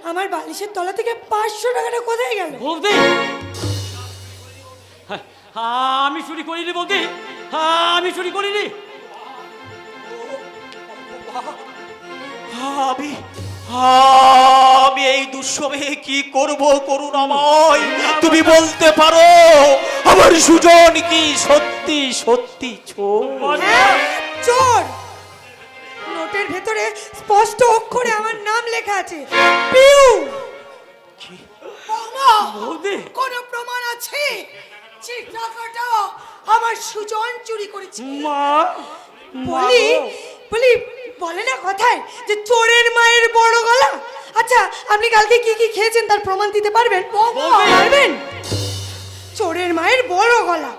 আমার বালিশের তলা থেকে 500 টাকাটা কোথায় গেল? বৌদি, আমি চুরি করিনি বৌদি, আমি চুরি করিনি। আমি আমি এই দুঃসময়ে কি করব করুণাময়? তুমি বলতে পারো আমার সুজন কি সত্যি সত্যি চোর? হ্যাঁ, চোর। নোটের ভেতরে স্পষ্ট অক্ষরে আমার নাম লেখা আছে, পিউ। বৌদি, কোনো প্রমাণ আছে যে টাকাটা আমার সুজন চুরি করেছে? মা, বলি বলি বলে না কথায় যে চোরের মায়ের বড় গলা। আচ্ছা, আপনি কালকে কি কি খেয়েছেন তার প্রমাণ দিতে পারবেন? পারবেন? চোরের মায়ের বড় গলা,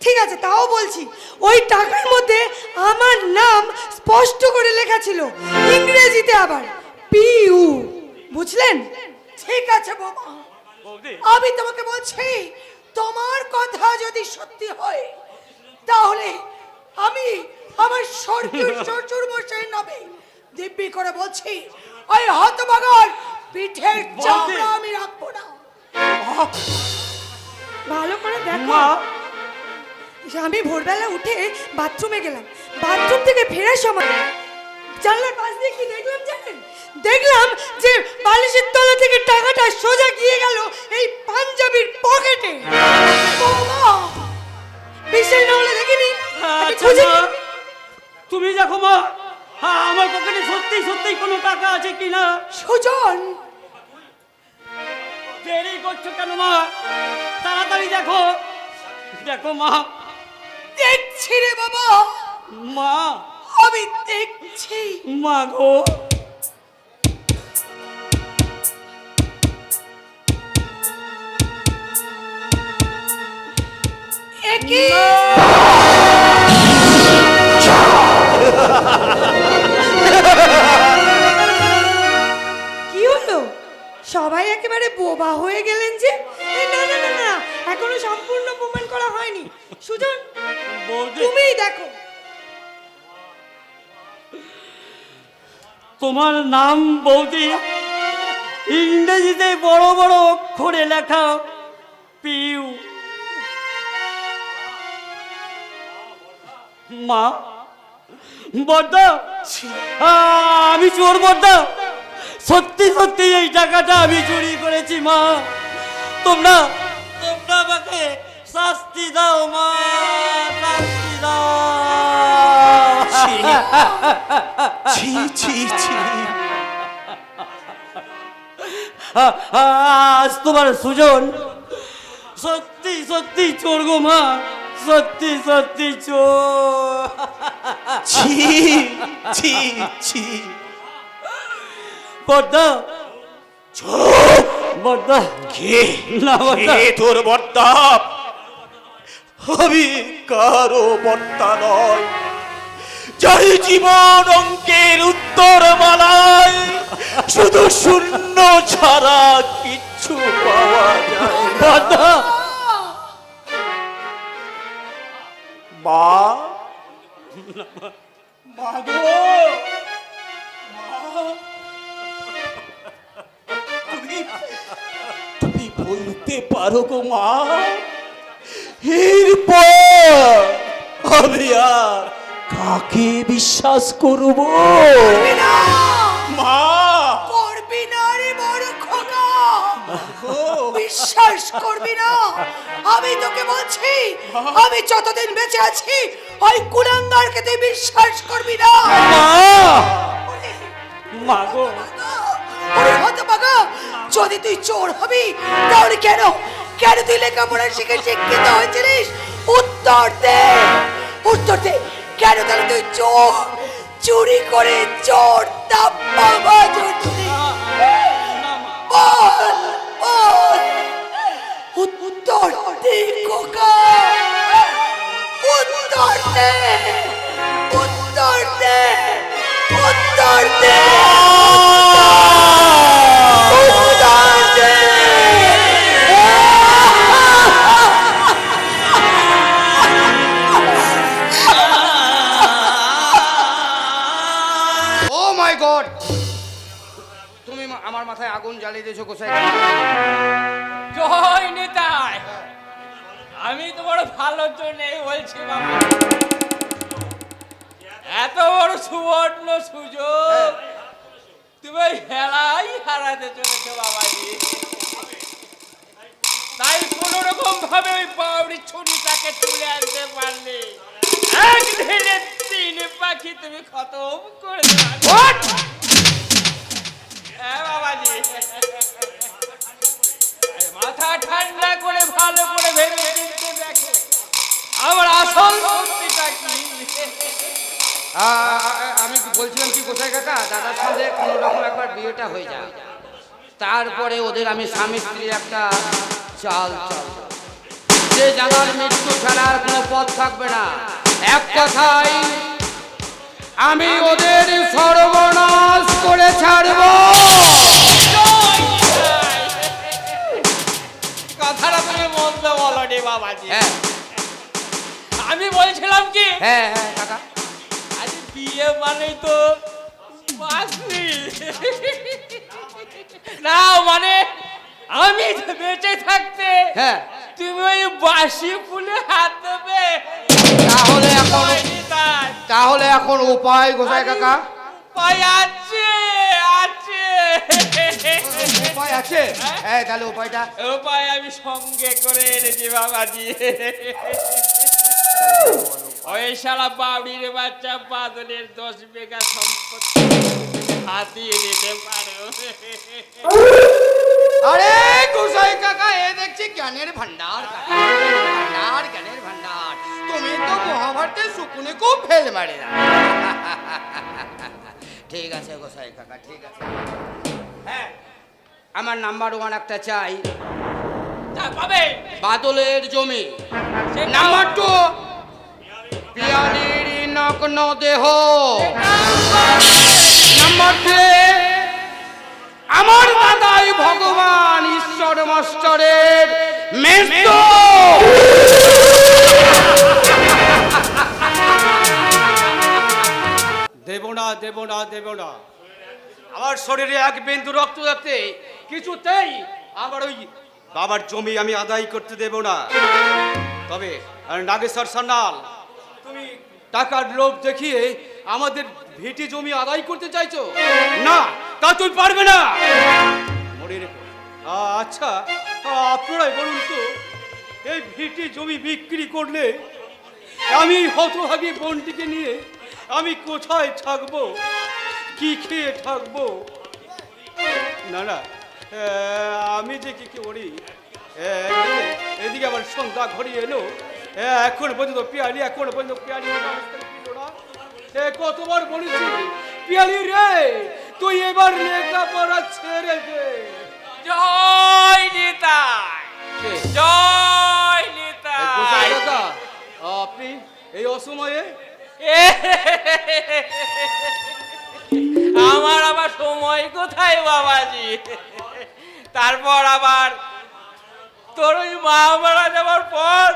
ঠিক আছে, তাও বলছি ওই টাকার মধ্যে আমার নাম স্পষ্ট করে লেখা ছিল, ইংরেজিতে আবার পিউ, বুঝলেন? ঠিক আছে বাবা, আমি তোমাকে বলছি তোমার কথা যদি সত্যি হয় তাহলে আমি আমার স্বর্গীয় শ্বশুর মশাইয়ের নামে দিব্যি করে বলছি ওই হতভাগার পিঠের চামড়া আমি রাখবো না। ভালো করে দেখো, আমি ভোরবেলা উঠে বাথরুমে গেলাম, বাথরুম থেকে ফেরার সময় জানলার পাশ দিয়ে কি দেখলাম জানেন? দেখলাম যে বালিশের তলা থেকে টাকাটা সোজা গিয়ে গেল এই পাঞ্জাবির পকেটে। বিশ্বাস না হলে দেখিনি, তুমি দেখো মা, আমার পকেটে সত্যি সত্যি কোনো টাকা আছে কিনা। সুজন, দেরি করছো কেন মা? তাড়াতাড়ি দেখো, দেখো মা। দেখছি রে বাবা, মা, আমি দেখছি। মা গো, একই কি হলো? সবাই একেবারে বোবা হয়ে গেলেন যে। না না না না, এখনো সম্পূর্ণ প্রমাণ করা হয়নি। সুজন, তুমিই দেখো। তোমার নাম বৌদি ইংরেজিতে বড় বড় অক্ষরে লেখা পিউ। মা, বড়দা, আমি চোর বড়দা, সত্যি সত্যি এই টাকাটা আমি চুরি করেছি মা। তোমরা তোমরা আমাকে শাস্তি দাও মা, শাস্তি দাও। ছি ছি ছি, আজ তোমার সুজন সত্যি সত্যি চোর গো মা, সত্যি সত্যি চোর। ছি ছি ছি। বড়দা, চুপ! বড়দা, কে না বড়দা, কে তোর বর্তা? আমি কারো বর্তা নয়, যার জীবন অঙ্কের উত্তর মালায় শুধু শূন্য ছাড়া কিচ্ছু পাওয়া যায় না। বড়দা, মা, মা গো, মা, তুমি বলতে পারো গো মা, এরপর আমি আর কাকে বিশ্বাস করব? মা, করবি না রে বড় খোকা, বিশ্বাস করবি না। আমি তোকে বলছি, আমি যতদিন বেঁচে আছি ওই কুলাঙ্গারকে তুই বিশ্বাস করবি না। মা গো, ওরে হতভাগা, যদি তুই চোর হবি তাহলে কেন কেন তুই লেখাপড়া শিখে শিক্ষিত হয়েছিলিস? উত্তর দে, উত্তর দে, কেন তাহলে তুই চোর চুরি করে চোর দাপ্পা চুরি? বল বল, উত্তর দে খোকা, উত্তর দে, উত্তর দে, উত্তর দে, উত্তর দে। ও মাই গড, আমার মাথায় আগুন জ্বালিয়ে দিয়েছো গোসাই। জয় নেতাই, আমি তোমার ভালোর জন্যই বলছি বাবা। এত বড় সুবর্ণ সুযোগ তুমি হেলাই হারাতে চলেছো বাবাজি। তাই কোন রকম ভাবে ওই পাউড়ির ছুরিটাকে তুলে আনতে পারলে এক ঢিলে তিন পাখি তুমি খতম করে দেবে। হ্যাঁ বাবাজি, মাথা ঠান্ডা করে ভালো করে ভেবে চিনতে দেখো আমার আসল শক্তিটা কি। আমি বলছিলাম কি গোসাই কাকা, দাদার সঙ্গে কোনো রকম একবার বিয়েটা হয়ে যায়, তারপরে ওদের আমি স্বামী স্ত্রী একটা চাল চাল যে জানার মৃত্যু ছাড়ার কোনো পথ থাকবে না। এক কথাই আমি ওদের সর্বনাশ করে ছাড়বো। কথাটা তুমি মন্দ বলনি বাবাজি। হ্যাঁ আমি বলছিলাম কি, হ্যাঁ হ্যাঁ কাকা, আরে বিয়ে মানে তো বাসি না, মানে আমি বেঁচে থাকতে হ্যাঁ তুমি ওই বাসি ফুলে হাত দেবে। তাহলে এখন উপায় গোসাই কাকা? উপায় আছে, আছে উপায় আছে? হ্যাঁ তাহলে উপায়টা? উপায় আমি সঙ্গে করে এনেছি বাবাজি। ওই শালা বাবড়ির বাচ্চা বাদলের 10 বিঘা সম্পত্তি হাতিয়ে নিতে পারো। আরে গোসাই কাকা, এ দেখছি জ্ঞানের ভান্ডার, ভান্ডার জ্ঞানের ভান্ডার। তুমি তো মহাভারতের শুকুনে খুব ফেল মারে না। ঠিক আছে গোসাই কাকা, ঠিক আছে। হ্যাঁ আমার নাম্বার 1 একটা চাই, তা পাবে বাদলের জমি। নাম্বার 2 পিয়ালির নগ্ন দেহ। নাম্বার 3 আমার দাদাই ভগবান ঈশ্বর মাস্টারের মেsto। দেব না দেব না দেব না, আমার শরীরে এক বিন্দু রক্ত যাতে কিছুতেই আমার ওই বাবার জমি আমি আদায় করতে দেব না। তবে নাগেশ্বর সান্যাল, তুমি টাকার লোভ দেখিয়ে আমাদের ভিটি জমি আদায় করতে চাইছো না, তা তুমি পারবে না, মনে রেখো। আচ্ছা আপনারাই বলুন তো, এই ভিটি জমি বিক্রি করলে আমি হতভাগী বোনটিকে নিয়ে আমি কোথায় থাকবো, কি খেয়ে থাকবো? না না, আমি যে কি করি, এদিকে আবার সন্ধ্যা ঘড়িয়ে এলো, এখন পর্যন্ত পিয়ালি, এখন পর্যন্ত পিয়ালি কতবার বলেছি, পিয়ালি রে তুই এবার লেখাপড়া ছেড়ে দে। জয় নিতাই, জয় নিতাই। আপনি এই অসময়ে? আমার আবার সময় কোথায় বাবাজি? তারপর আবার তোর ওই মা মারা যাওয়ার পর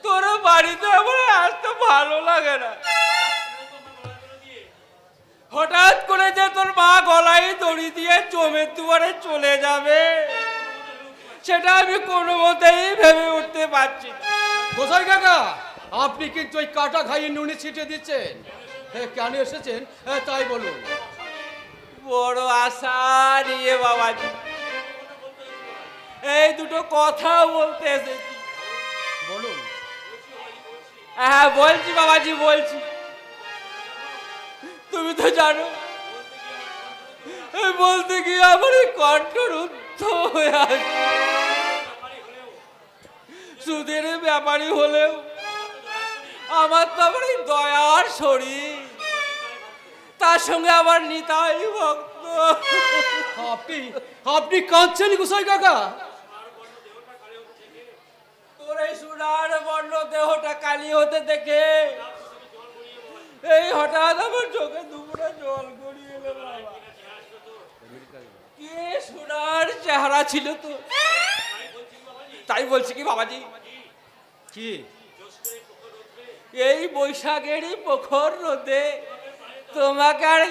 তোর বাড়িতে আমার আসতে ভালো লাগে না। হঠাৎ করে যে তোর মা গলায় দড়ি দিয়ে জমের দুয়ারে চলে যাবে, সেটা আমি কোনো মতেই ভেবে উঠতে পারছি না। গোসাই কাকা, আপনি কিন্তু ওই কাটা খাইয়ে নুনে ছিটে দিচ্ছেন। কেন এসেছেন তাই বলুন। বড় আশা নিয়ে বাবাজি এই দুটো কথা বলতে এসেছি। বলুন। হ্যাঁ বলছি বাবাজি, বলছি। তুমি তো জানো বলতে গিয়ে আমার এই কণ্ঠ রুদ্ধ হয়ে আছে। সুদের ব্যাপারী হলেও আমার তো আবার এই দয়ার শরীর, তার সঙ্গে আবার নিতাই ভক্ত। আপনি কাঁদছেন গোসাই কাকা? তোর এই সোনার বর্ণ দেহটা কালি হতে দেখে এই হঠাৎ আমার চোখে দুপুরে জল গড়িয়ে এলো বাবা। কে সোনার চেহারা ছিল তো। তাই বলছি কি বাবাজি, কি এই বৈশাখেরই প্রখর রোদে তোমাকে আর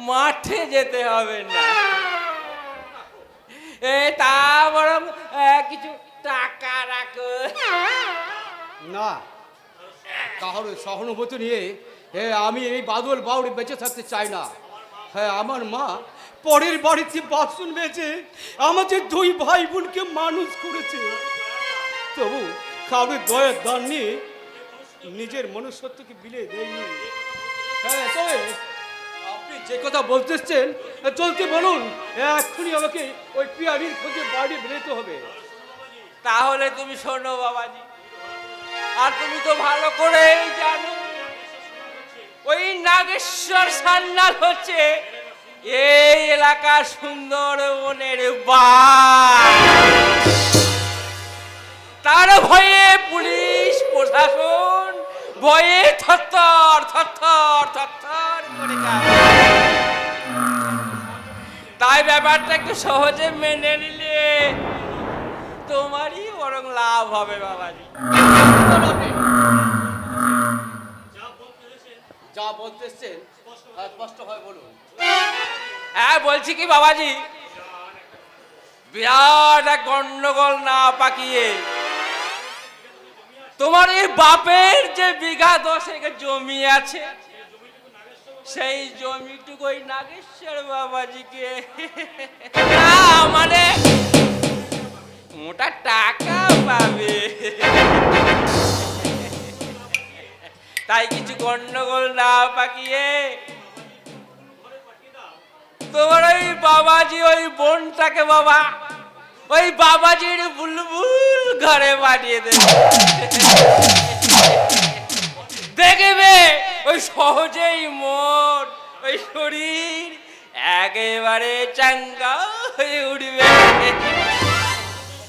মাঠে যেতে হবে না। তা বরং কিছু টাকা রাখো। না, কারোর সহানুভূতি নিয়ে আমি এই বাদল বাউরি বেঁচে থাকতে চাই না। হ্যাঁ, আমার মা পরের বাড়িতে বাসন বেঁচে আমাদের দুই ভাই বোনকে মানুষ করেছে, তবু কারোর দয়ার দান নিয়ে নিজের মনুষ্যত্বকে বিলিয়ে দেয়নি। হ্যাঁ, তবে আপনি যে কথা বলতেছেন চলতে বলুন, এক্ষুনি আমাকে ওই পিয়ারির খোঁজে বাড়ি বেরোতে হবে। তাহলে তুমি শোনো বাবাজি, আর তুমি তো ভালো করেই জানো ওই নাগেশ্বর সান্যাল হচ্ছে এই এলাকার সুন্দরবনের বাঘ। তার ভয়ে পুলিশ প্রশাসন ভয়ে থরথর থরথর থরথর করে কাঁপে। তাই ব্যাপারটা একটু সহজে মেনে নিলে তোমারই বরং লাভ হবে বাবাজি। যা বলতেছেন স্পষ্ট হয় বলুন। হ্যাঁ, বলছি কি বাবাজি, বিরাট এক গন্ডগোল না পাকিয়ে তোমার এই বাপের যে বিঘা 10 জমি আছে, সেই জমিটুকু ওই নাগেশ্বর বাবাজিকে মানে মোটা টাকা পাবে। তাই কিছু গন্ডগোল না পাকিয়ে তোমার ওই বাবাজি ওই বোনটাকে বাবা ওই বাবাজির বুলবুল ঘরে পাঠিয়ে দেবে। দেখবে ওই সহজেই মন ওই শরীর একেবারে চাঙ্গা হয়ে উঠবে।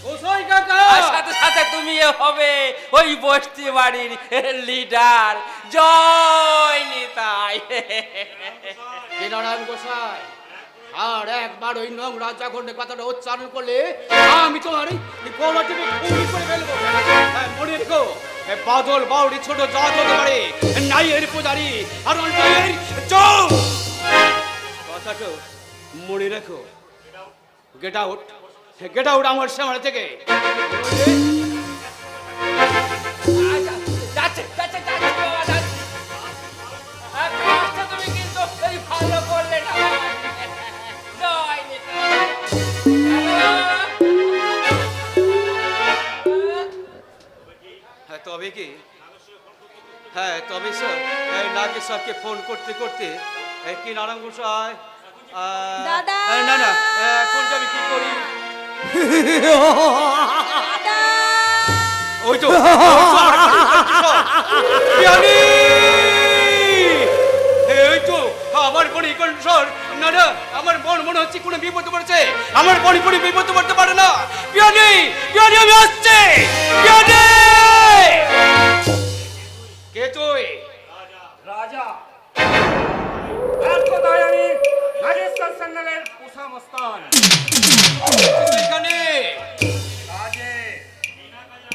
গোসাই কাকা, আর সাথে সাথে তুমি হবে ওই বস্তি বাড়ির লিডার। জয় নিতাই। নারায়ণ গোসাই, আর একবার ওই নোংরা জাগরণের কথাটা উচ্চারণ করলে আমি তোমার এই গলা টিপে খুলি করে ফেলবো। হ্যাঁ, মনে রেখো, বাদল বাউরি ছোট জাত হতে পারে, নাইয়ের পূজারি আর অন্যায়ের চোখ। কথাটা মনে রেখো। গেট আউট, গেট আউট আমার সামনে থেকে। যাচ্ছে যাচ্ছে যাচ্ছে বাবা, যাচ্ছে। আর কাজটা তুমি কিন্তু এই ভালো করলে না। জয় নিতাই। হ্যাঁ, তবে কি? হ্যাঁ, তবে স্যার নাগেশ্বরকে ফোন করতে করতে কি নারায়ণ গোসাই দাদা! না না, এখন যাবি কি করি? ওই তো পিয়ালি! এই তো আমার বোন কণ্ঠস্বর। না না, আমার বোন মনে হচ্ছে কোনো বিপদ পড়েছে। আমার বোন কোনো বিপদ পড়তে পারে না। পিয়ালি, পিয়ালি, আমি আসছি। পিয়ালি! কে তুই? রাজা এক কথায় আমি নাগেশ্বর সান্যালের কুসামস্তান। এখানে কাজে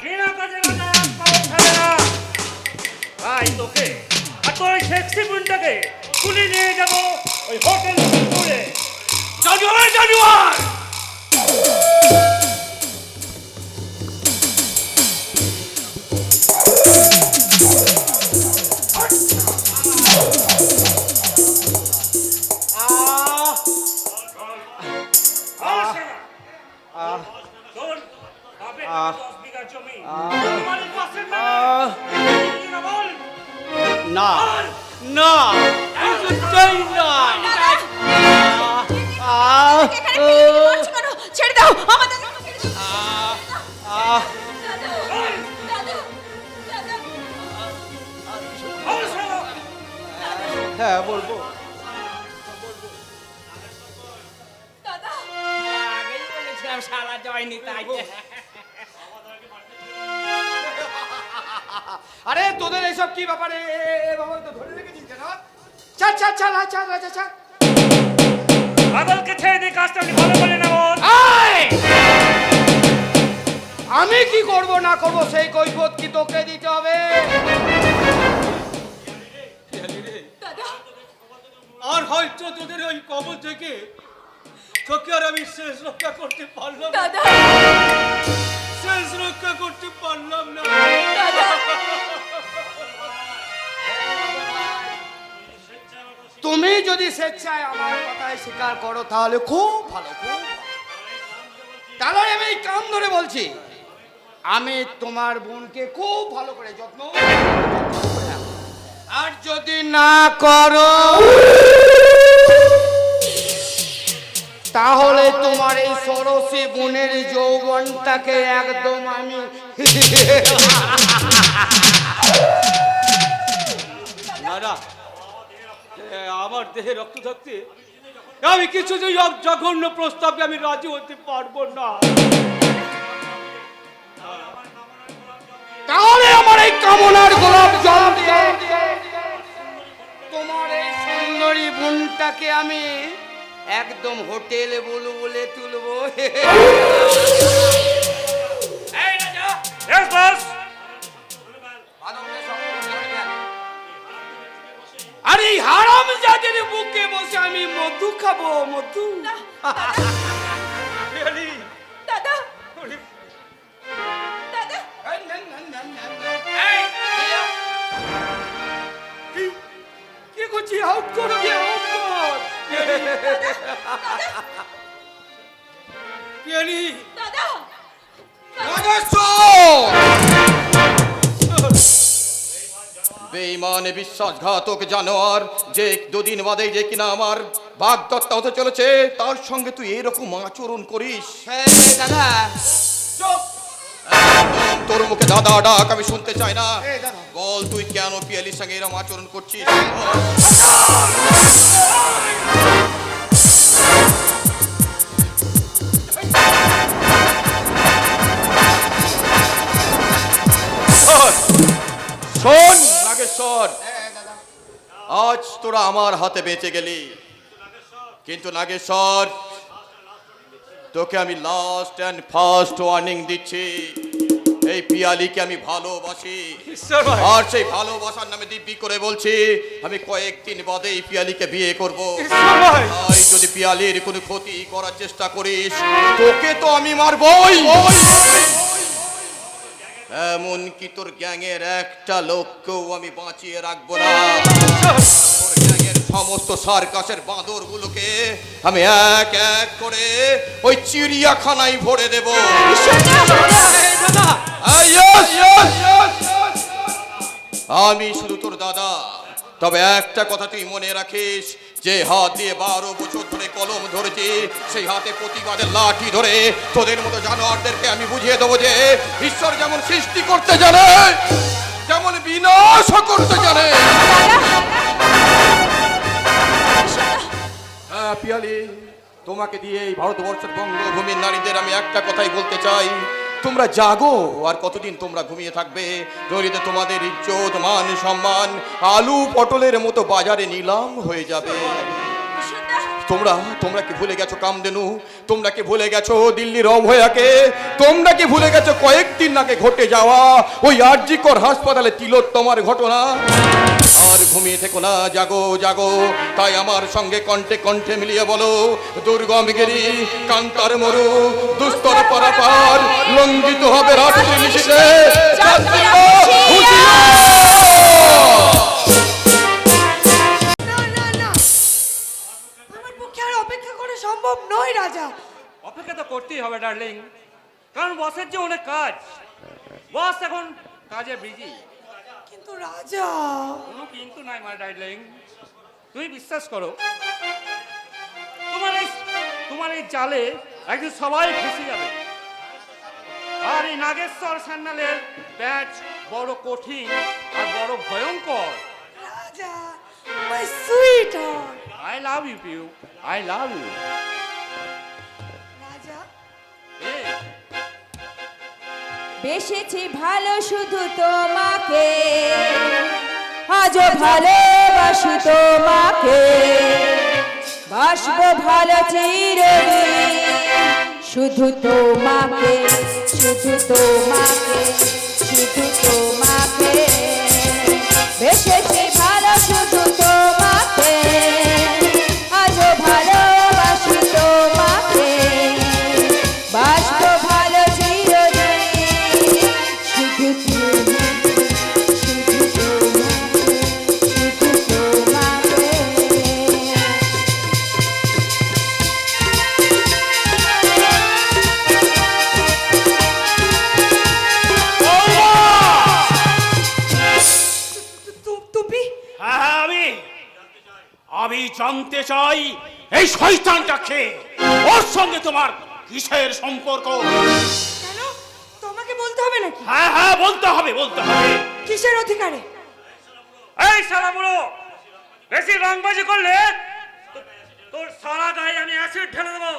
বিনা কাজে রাজা পাও ফেলে না। তাই তোকে আর তোর ওই সেক্সি বোনটাকে তুলে নিয়ে যাবো ওই হোটেল করে। জানুয়ার জানুয়ার তোর বাপের 10 বিঘা জমি তোমার পাশের না বল। না না, কিছুতেই না। ছেড়ে দাও আমাদের। হ্যাঁ, বলবো। আগেই বলেছিলাম শালা জয় নিতাই। আরে তোদের এইসব কি ব্যাপারে এভাবে তো ধরে রেখেছিস কেন? চল চল চল চল রাজা চল। পাগলকে ছেড়ে দিয়ে কাজটা আমি ভালো করে নেব। আমি কি করব না করব সেই কৈফিয়ত কি তোকে দিতে হবে? আর হয়তো তোদের ওই কবল থেকে তোকে আর আমি শেষ রক্ষা করতে পারলাম না। দাদা শেষ রক্ষা করতে পারলাম না। দাদা তুমি যদি স্বেচ্ছায় আমার কথায় স্বীকার করো তাহলে খুব ভালো, খুব ভালো। তাহলে আমি এই কান ধরে বলছি, আমি তোমার বোনকে খুব ভালো করে যত্ন করে রাখবো। আর যদি না করো তাহলে তোমার এই সরসী বোনের যৌবনটাকে একদম আমি না না, আমার দেহে রক্ত থাকতে আমি কিছুতেই জঘন্য প্রস্তাবকে আমি রাজি হতে পারবো না। তাহলে আমার এই কামনার গোলাপ জল দিয়ে তোমার এই সুন্দরী বোনটাকে আমি একদম হোটেলে বলে তুলবো। Yes, boss. আর এই হারাম জাতির বুকে বসে আমি মধু খাবো, মধু। পিয়ালি, দাদা দাদা কি করছি? আউট করো, আউট কর। পিয়ালি, দাদা বেঈমান বিশ্বাসঘাতক জানোয়ার, যে দুদিন বাদে যে কিনা আমার বাগদত্তা হতে চলেছে, তার সঙ্গে তুই এরকম আচরণ করিস? দাদা তোর মুখে দাদা ডাক আমি শুনতে চাই না। বল তুই কেন পিয়ালির সঙ্গে এরকম আচরণ করছিস? শোন নাগেশ্বর, আজ তোরা আমার হাতে বেঁচে গেলি, কিন্তু নাগেশ্বর তোকে আমি লাস্ট অ্যান্ড ফার্স্ট ওয়ার্নিং দিচ্ছি, এই পিয়ালিকে আমি ভালোবাসি। ঈশ্বর ভাই, আর সেই ভালোবাসার নামে দিব্যি করে বলছি, আমি কয়েকদিন বাদে এই পিয়ালিকে বিয়ে করব। ঈশ্বর ভাই, তাই যদি পিয়ালির কোনো ক্ষতি করার চেষ্টা করিস, তোকে তো আমি মারবই। এমনকি তোর গ্যাংয়ের একটা লোককেও আমি বাঁচিয়ে রাখবো না। তোর গ্যাংয়ের সমস্ত সার্কাসের বাঁদর গুলোকে আমি এক এক করে ওই চিড়িয়াখানায় ভরে দেব। আমি শুধু তোর দাদা, তবে একটা কথা তুই মনে রাখিস, যে হাত দিয়ে 12 বছর ধরে কলম ধরেছি, সেই হাতে প্রতিবাদের লাঠি ধরে তোদের মতো জানোয়ারদেরকে আমি বুঝিয়ে দেবো যে ঈশ্বর যেমন সৃষ্টি করতে জানে, যেমন বিনাশ করতে জানে। হ্যাঁ পিয়ালি, তোমাকে দিয়ে এই ভারতবর্ষের বঙ্গভূমির নারীদের আমি একটা কথাই বলতে চাই, তোমরা জাগো। আর কতদিন তোমরা ঘুমিয়ে থাকবে? নইলে তোমাদের ইজ্জত মান সম্মান আলু পটলের মতো বাজারে নিলাম হয়ে যাবে। তোমরা কি ভুলে গেছো কামধেনু? তোমরা কি ভুলে গেছো দিল্লির অভয়াকে? তোমরা কি ভুলে গেছো কয়েকদিন আগে ঘটে যাওয়া ওই আরজিকর হাসপাতালে তিলোত্তমার ঘটনা? আর ঘুমিয়ে থেকো না, জাগো জাগো। তাই আমার সঙ্গে কণ্ঠে কণ্ঠে মিলিয়ে বলো, দুর্গমগিরি কান্তার মরু দুস্তর পারাপার লঙ্ঘিত হবে রাত্রি নিশীথে। আমার পক্ষে আর অপেক্ষা করা সম্ভব নয় রাজা। অপেক্ষা তো করতেই হবে ডার্লিং, কারণ বসের যে অনেক কাজ, বস এখন কাজে বিজি। কিন্তু রাজা কোনো কিন্তু নাই মাই ডার্লিং, তুমি বিশ্বাস করো, তোমার এই জালে একদিন সবাই ফেসে যাবে। আর এই নাগেশ্বর সান্যালের ব্যাচ বড় কঠিন আর বড় ভয়ঙ্কর। Raja my sweetheart. I love you Piu, I love you. Raja বেসেছি ভালো শুধু তোমাকে, আজও ভালোবাসি তোমাকে, বাসবো ভালো চিরদিন শুধু তোমাকে, শুধু তোমাকে, শুধু তোমাকে। বেসেছি ভালো শুধু তোমাকে, জানতে চাই এই শয়তানটা কে, ওর সঙ্গে তোমার কিসের সম্পর্ক? কেন তোমাকে বলতে হবে নাকি? হ্যাঁ হ্যাঁ, বলতে হবে বলতে হবে। কিসের অধিকারে? এই শালা বুড়ো, বেশি রংবাজি করলে তোর সারা গায়ে আমি অ্যাসিড ঢেলে দেবো।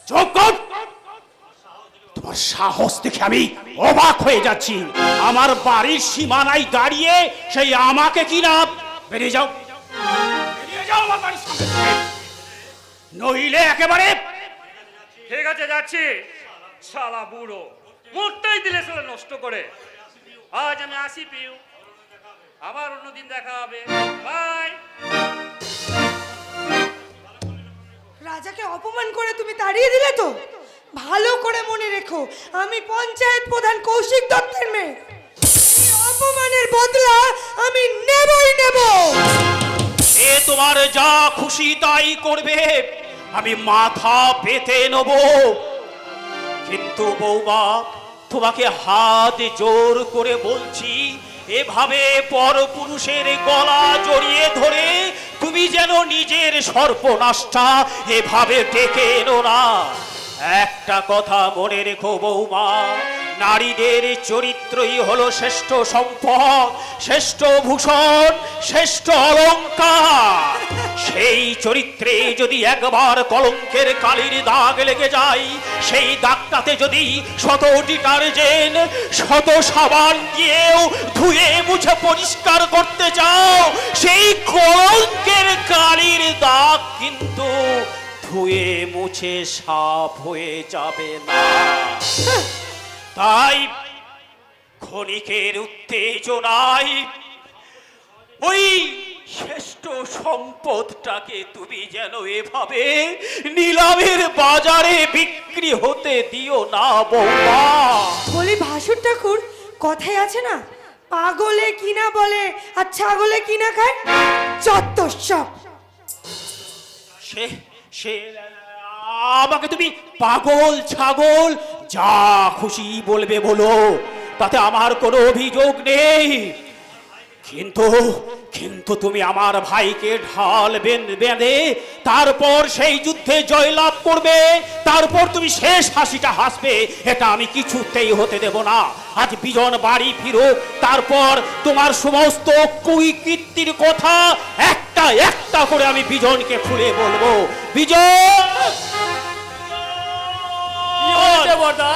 চুপ কর! তোমার সাহস দেখে আমি অবাক হয়ে যাচ্ছি। আমার বাড়ির সীমানায় দাঁড়িয়ে সেই আমাকে কি না, বেরিয়ে যাও, বেরিয়ে যাও আমার বাড়ির সামনে থেকে। নইলে একেবারে। ঠিক আছে, যাচ্ছি। শালা বুড়ো, মুখটাই দিলে শালা নষ্ট করে। আজ আমি আসি পিউ, আবার অন্যদিন দেখা হবে। বাই। রাজাকে অপমান করে তুমি তাড়িয়ে দিলে তো? ভালো করে মনে রেখো, আমি পঞ্চায়েত প্রধান কৌশিক দত্তের মেয়ে। এই অপমানের বদলা আমি নেবই নেব। এ তোমার যা খুশি তাই করবে, আমি মাথা পেতে নেব। কিন্তু বৌমা, তোমাকে হাত জোর করে বলছি, এভাবে পরপুরুষের গলা জড়িয়ে ধরে তুমি যেন নিজের সর্বনাশটা এভাবে ডেকে এনো না। একটা কথা মনে রেখো বৌমা, নারীদের চরিত্রই হলো শ্রেষ্ঠ সম্পদ, শ্রেষ্ঠ ভূষণ, শ্রেষ্ঠ অলংকার। সেই চরিত্রে যদি একবার কলঙ্কের কালির দাগ লেগে যায়, সেই দাগটাতে যদি শত ডিটারজেন্ট, শত সাবান দিয়েও ধুয়ে মুছে পরিষ্কার করতে চাও, সেই কলঙ্কের কালির দাগ কিন্তু ধুয়ে মুছে সাফ হয়ে যাবে না। তাই ক্ষণিকের উত্তেজনায় ওই শ্রেষ্ঠ সম্পদটাকে তুমি যেন এভাবে নিলামের বাজারে বিক্রি হতে দিও না বৌমা। বলি ভাসুর ঠাকুর, কথায় আছে না, পাগলে কিনা বলে আর ছাগলে কিনা খায়। যত সব। সে সে আমাকে তুমি পাগল ছাগল যা খুশি বলবে বলো, তাতে আমার কোনো অভিযোগ নেই। কিন্তু কিন্তু তুমি আমার ভাইকে ঢাল বেঁধে তারপর সেই যুদ্ধে জয়লাভ করবে, তারপর তুমি শেষ হাসিটা হাসবে, এটা আমি কিছুতেই হতে দেব না। আজ বিজন বাড়ি ফিরুক, তারপর তোমার সমস্ত কুকীর্তির কথা একটা একটা করে আমি বিজনকে খুলে বলবো। বিজন! কি হয়েছে বড়দা?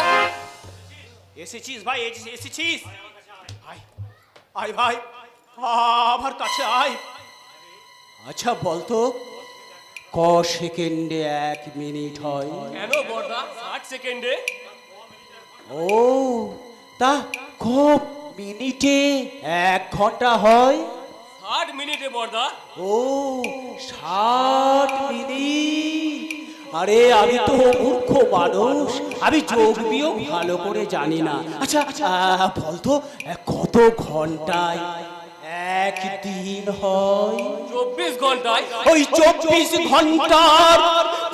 এসেছিস ভাই, এসেছিস? আয় আয় ভাই, আমার কাছে আয়। আচ্ছা বলতো, ক সেকেন্ডে 1 মিনিট হয়? কেন বড়দা 60 সেকেন্ডে? ও তা ক মিনিটে 1 ঘন্টা হয়? 60 মিনিটে বড়দা। ও 60 মিনিট। আরে আমি তো মূর্খ মানুষ, আমি যোগ বিয়োগ ভালো করে জানি না। আচ্ছা বলতো, কত ঘন্টায় 1 দিন হয়? 24 ঘন্টায়। ওই 24 ঘন্টার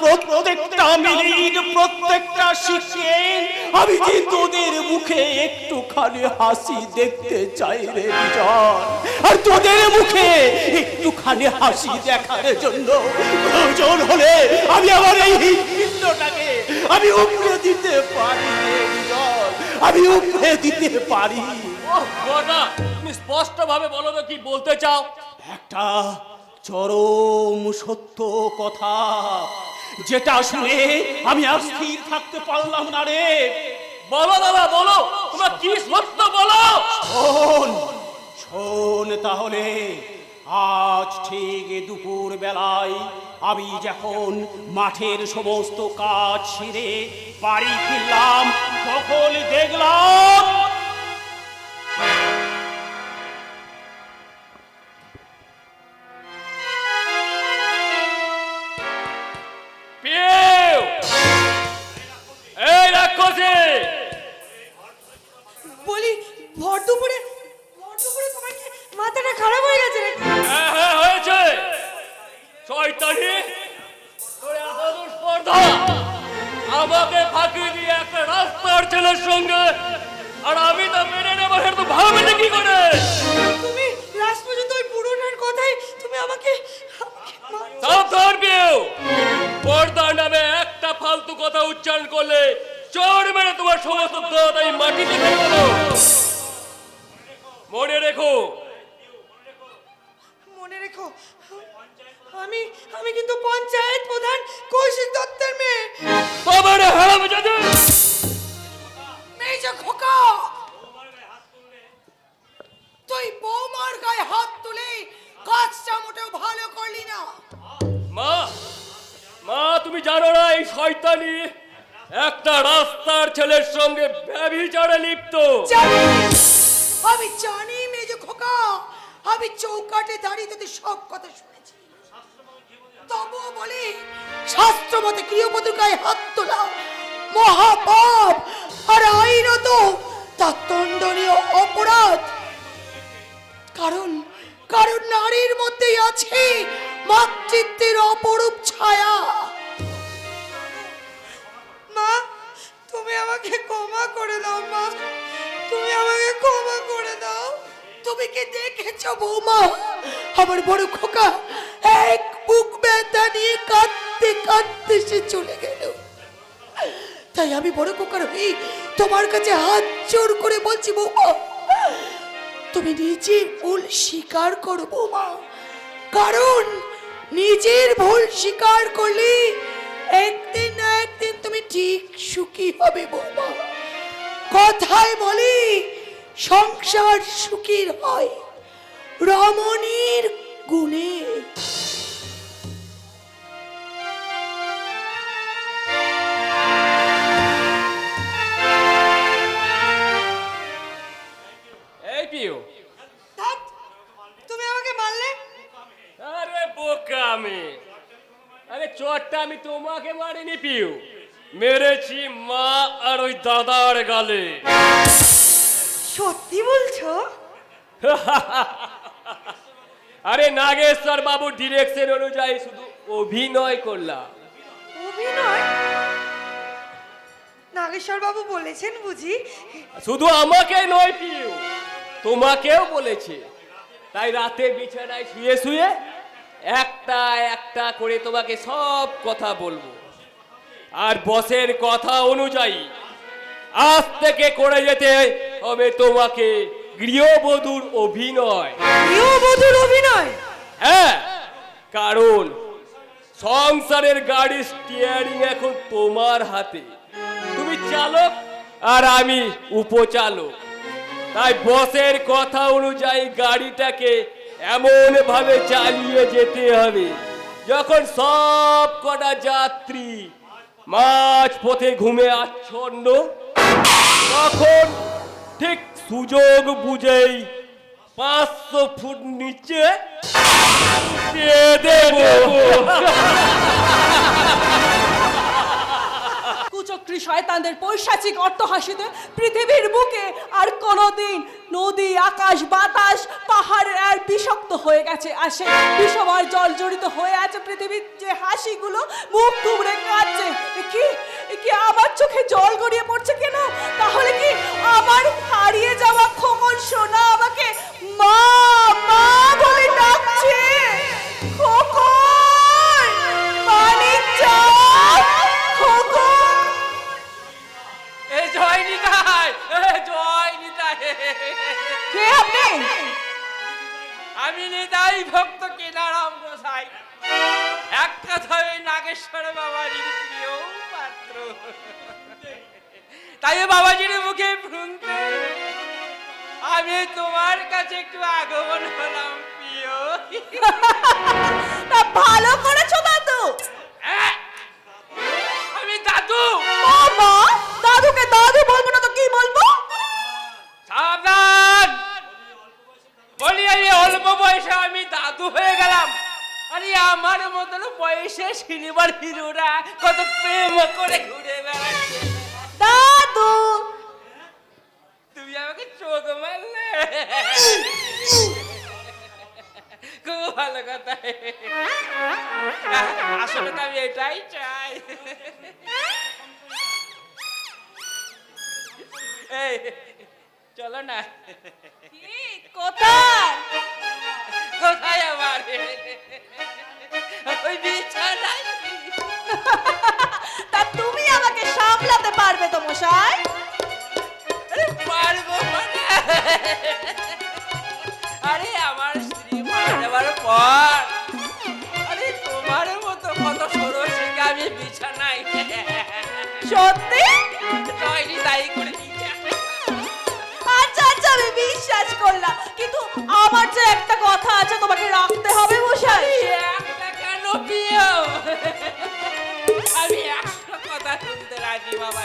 প্রত্যেকটা মিনিট, প্রত্যেকটা সেকেন্ড আমি যে তোদের মুখে একটুখানি হাসি দেখতে চাই রে বিজন। আর তোদের মুখে একটুখানি হাসি দেখার জন্য প্রয়োজন হলে আমি আমার এই হৃদয়টাকে আমি উপরে দিতে পারি রে বিজন, আমি উপরে দিতে পারি। ওহ বড়দা, তুমি স্পষ্ট ভাবে বলো তো কি বলতে চাও। একটা চরম সত্য কথা, যেটা শুনে আমি আর স্থির থাকতে পারলাম না রে। বলো দাদা বলো, তোমরা কি সত্য বলো। শোন শোন তাহলে, আজ ঠিক দুপুর বেলায় আমি যখন মাঠের সমস্ত কাজ সেরে বাড়ি ফিরলাম, তখন দেখলাম পিউ! এই রাক্ষসী! বলি ভর দুপুরে তোমার কি মাথাটা খারাপ হয়ে গেছে নাকি? হ্যাঁ হ্যাঁ হয়েছে। শয়তানি, তোর এত দুষ্পর্ধা! আমাকে ফাঁকি দিয়ে একটা রাস্তার ছেলের সঙ্গে, আর আমি তো মেনে নেবো, সেটা তো ভাববে কি করে? তুমি লাস্ট পর্যন্ত ওই বুড়োটার কথাই তুমি আমাকে মারছো? সাবধান পিউ, পর্দা নামে একটা ফালতু কথা উচ্চারণ করলে চোর মেরে তোমার সমস্ত দাঁত আমি মাটিতে ফেলে দেবো। মনে রেখো। মনে রেখো, আমি আমি কিন্তু পঞ্চায়েত প্রধান কৌশিক দত্তের মেয়ে। বাবার হারামজাদা! মেজো খোকা, তুই বৌমার গায়ে হাত তুলে কাজটা মোটেও ভালো করলি না। মা, মা তুমি জানো না এই শয়তানি একটা রাস্তার ছেলের সঙ্গে ব্যভিচারে লিপ্ত। জানি, আমি জানি মেজো খোকা, আমি চৌকাটে দাঁড়িয়ে তোদের সব কথা শুনেছি। তবুও বলি, শাস্ত্র মতে গৃহবধূর গায়ে হাত তোলা মহাপাপ, আর আইনত তা দণ্ডনীয় অপরাধ। কারণ কারণ নারীর মধ্যেই আছে মাতৃত্বের অপরূপ ছায়া। মা, তুমি আমাকে ক্ষমা করে দাও। মা, তুমি আমাকে ক্ষমা করে দাও। তুমি কি দেখেছো বৌমা, আমার বড় খোকা এক বুক ব্যথা নিয়ে কাঁদতে কাঁদতে সে চলে গেল। তাই আমি বড় খোকার হয়ে তোমার কাছে হাত জোর করে বলছি বৌমা, তুমি নিজের ভুল স্বীকার করো বৌমা। কারণ নিজের ভুল স্বীকার করলে একদিন না একদিন তুমি ঠিক সুখী হবে বৌমা। কথায় বলি, সংসার সুখীর হয় রমণীর গুণে। এই পিউ, ধ্যাৎ, তুমি আমাকে মারলে? আরে বোকা আমি, আরে চোরটা আমি তোমাকে মারিনি পিউ, মেরেছি মা আর ওই দাদার গালে। সত্যি বলছো? আরে নাগেশ্বর বাবু ডিরেকশন অনুযায়ী শুধু অভিনয় করলাম। অভিনয়? নাগেশ্বর বাবু বলেছেন বুঝি? শুধু আমাকে নয় পিউ, তোমাকেও বলেছে। তাই রাতে বিছানায় শুয়ে শুয়ে একটা একটা করে তোমাকে সব কথা বলবো। আর বসের কথা অনুযায়ী আজ থেকে করে যেতে হবে তোমাকে গৃহবধূর অভিনয়। গৃহবধূর অভিনয়? হ্যাঁ, কারণ সংসারের গাড়ি স্টিয়ারিং এখন তোমার হাতে। তুমি চালক আর আমি উপচালক। তাই বসের কথা অনুযায়ী গাড়িটাকে এমন ভাবে চালিয়ে যেতে হবে যখন সব কটা যাত্রী মাঝ পথে ঘুমে আচ্ছন্ন, তখন ঠিক সুযোগ বুঝেই 500 ফুট নিচে দিয়ে দেবো। কুচক্রী শয়তানদের পৈশাচিক অট্টহাসিতে পৃথিবীর বুকে আর কোনোদিন নদী, আকাশ, বাতাস, পাহাড়ের আর বিষাক্ত হয়ে গেছে। আর সেই বিষময় জল জড়িত হয়ে আছে পৃথিবীর যে হাসিগুলো মুখ থুবড়ে কাঁদছে। কি আমার চোখে জল গড়িয়ে পড়ছে কেন? তাহলে কি আমার হারিয়ে যাওয়া খোকন সোনা আমাকে মা মা বলে ডাকছে? খোকন, মানিক চাঁদ, খোকন। এই জয় নিতাই, জয় নিতাই। কে আপনি? আমি নিতাই ভক্ত কেনারাম গোসাই, এক কথায় ওই নাগেশ্বর বাবাজির প্রিয় পাত্র। তাই বাবাজির মুখে শুনতে আমি তোমার কাছে একটু আগমন হলাম প্রিয়। তা ভালো করেছো দাদু। আমি দাদু। বাবা, দাদুকে দাদু বলবো না তো কি বলবো? সাবধান, বলি এই অল্প বয়সে আমি দাদু হয়ে গেলাম। আরে আমার মতন বয়সে সিনেমার হিরোরা কত প্রেম করে ঘুরে বেড়াচ্ছে। দাদু, তুমি আমাকে চোখ মারলে, খুব ভালো কথা। আসলে তো আমি এটাই চাই। এই চলো না। কোথায়? কোথায় আমার ওই বিছানায় তা তুমি আমাকে সামলাতে পারবে তো মশাই? আরে পারবো মানে আরে আমার স্ত্রী মারা যাবার পর আরে তোমার মতো কত ষোড়শীকে আমি বিছানায় সত্যি? তৈরি দায়ী করে দিয়েছে। আচ্ছা আচ্ছা আমি বিশ্বাস করলাম, কিন্তু আমার যে একটা কথা আছে তোমাকে রাখতে হবে মশাই। একটা কেন প্রিয় আমি 100 কথা শুনতে রাজি বাবা।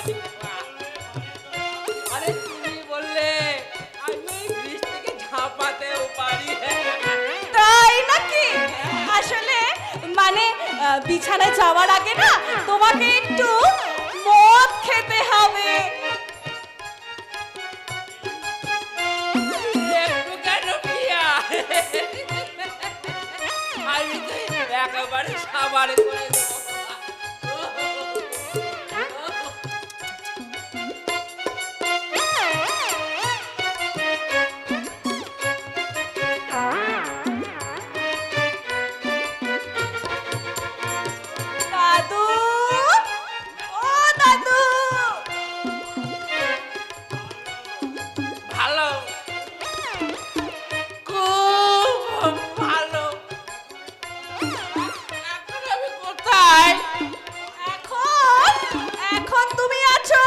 আরে তুমি বললে আমি ব্রিজ থেকে ঝাঁপাতেও পারি। তাই নাকি? আসলে মানে বিছানায় যাওয়ার আগে না তোমাকে একটু মদ খেতে হবে। একটু কেন প্রিয়া আমি তো একেবারে সাবার করে দেবো। দাদু, ও দাদু, ভালো খুব ভালো। এখন আমি কোথায়? এখন এখন তুমি আছো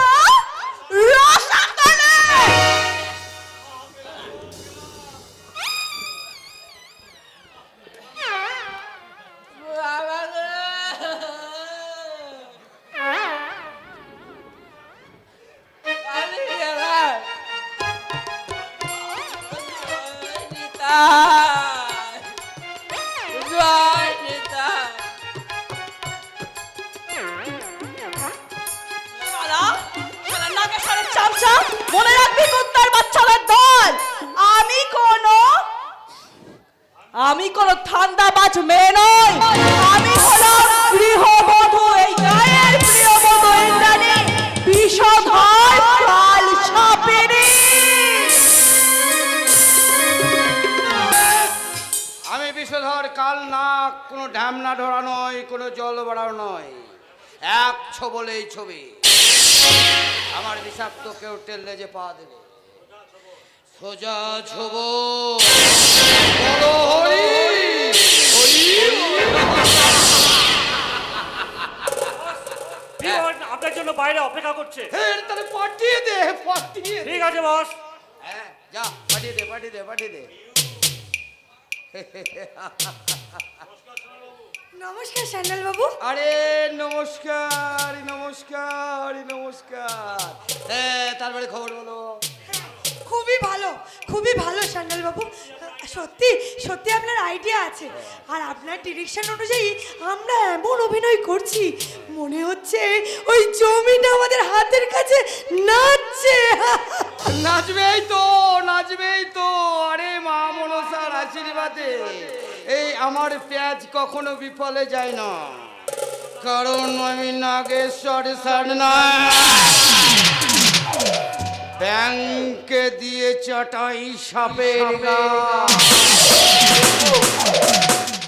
রসাতলে। বাবা গো! আমি গেলাম। নিতাই! জয় নিতাই! শালা, শালা নাগেশ্বরের চামচা, মনে রাখবি কুত্তার বাচ্চাদের দল। আমি কোনো ঠান্ডাবাজ মেয়ে নই, আমি হলাম গৃহবধূ, এই গায়ের প্রিয়বধূ ইন্দ্রাণী, বিষধর কাল সাপিনী। আমি বিষধর কাল না, কোনো ঢ্যামনা ধরা নয়, কোনো জল বাড়াও নয়, এক ছবলেই ছবি। আমার বিষাক্ত কেউ টেললে যে পা দেবে, সোজা ছব। আপনার জন্য বাইরে অপেক্ষা করছে। তাহলে পাঠিয়ে দে, পাঠিয়ে দে। ঠিক আছে বস। হ্যাঁ যা, পাঠিয়ে দে, পাঠিয়ে দে, পাঠিয়ে দে। নমস্কার স্যান্ডেল বাবু। আরে নমস্কার নমস্কার নমস্কার। হ্যাঁ তারপরে খবর বলো। খুবই ভালো স্যান্ডেল বাবু। সত্যি সত্যি আপনার আইডিয়া আছে, আর আপনার ডিরেকশন অনুযায়ী আমরা এমন অভিনয় করছি মনে হচ্ছে ওই জমিটা আমাদের হাতের কাছে নাচছে। নাচবেই তো, নাচবেই তো। আরে মা মনসার আশীর্বাদে এই আমার পেঁয়াজ কখনো বিফলে যায় না, কারণ আমি নাগেশ্বর স্যার না, ব্যাংকে দিয়ে চাটাই সাপের গা।